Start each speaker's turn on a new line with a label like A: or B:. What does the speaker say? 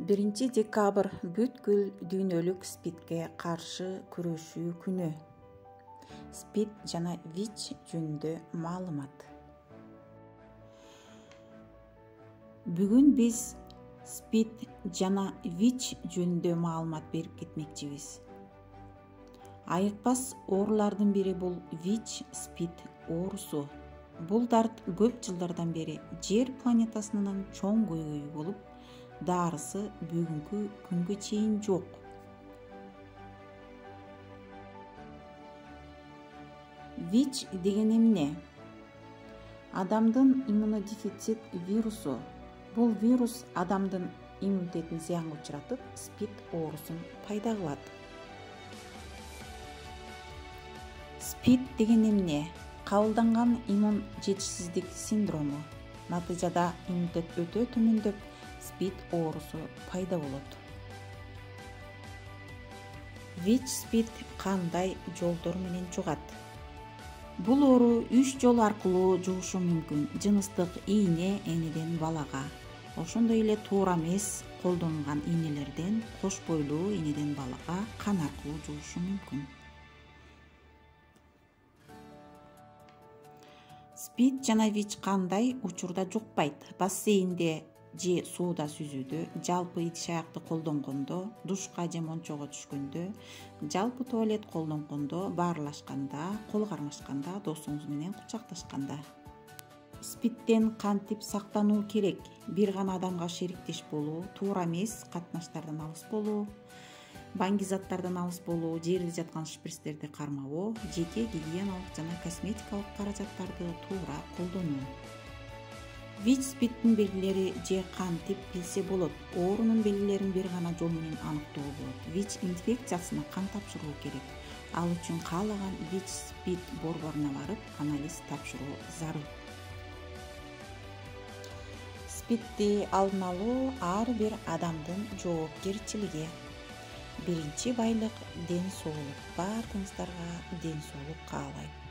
A: 1-декабрь бүткүл дүйнөлүк СПИДке каршы күрөшүү күнү. СПИД жана ВИЧ жөнүндө маалымат. Бүгүн биз СПИД жана ВИЧ жөнүндө маалымат берип кетмекчибиз. Айыкпас оорулардын бири бул ВИЧ СПИД оорусу. Бул дарт көп жылдардан бери Жер планетасынын чоң көйгөйү болуп, дарысы бүгүнкү күнгө чейин жок. ВИЧ деген эмне? Адамдын иммунодефицит вирусу. Бул вирус адамдын иммунитетин зыянга учуратып, СПИД оорусун пайда кылат. СПИД деген эмне? Кабылданган иммун жетишсиздик синдрому. Натыйжада иммунитет өтө төмөндөп, СПИД оорусу пайда болот. ВИЧ СПИД кандай жолдор менен жугат? Бул оору 3 жол аркылуу жугушу мүмкүн. Жыныстык ийне энеден балага. Ошондой эле туура эмес колдонулган ийнелерден кош бойлуу энеден балага кан аркылуу жугушу мүмкүн. СПИД жана ВИЧ кандай учурда жукпайт? Бассейнде же сууда сүзүүдө, жалпы идиш аякты колдонгондо, душка же мончого түшкөндө, жалпы туалет колдонгондо, баарлашканда, кол кармашканда, досуңуз менен кучакташканда. СПИДтен кантип сактануу керек? Бир гана адамга шериктеш болуу, туура эмес катнаштардан алыс болуу, баңги заттардан алыс болуу, жерде жаткан шприцтерди кармабоо, жеке гигиеналык жана косметикалык каражаттарды туура колдонуу. ВИЧ СПИДтин белгилери же кантип билсе болот? Оорунун белгилерин бир гана жол менен аныктоо болот. ВИЧ инфекциясына кан тапшыруу керек. Ал үчүн каалаган ВИЧ СПИД борборуна барып, анализ тапшыруу зарыл. СПИДти алдын алуу ар бир адамдын жоопкерчилиги. Биринчи байлык ден соолук. Баардыгыңыздарга ден соолук каалайм.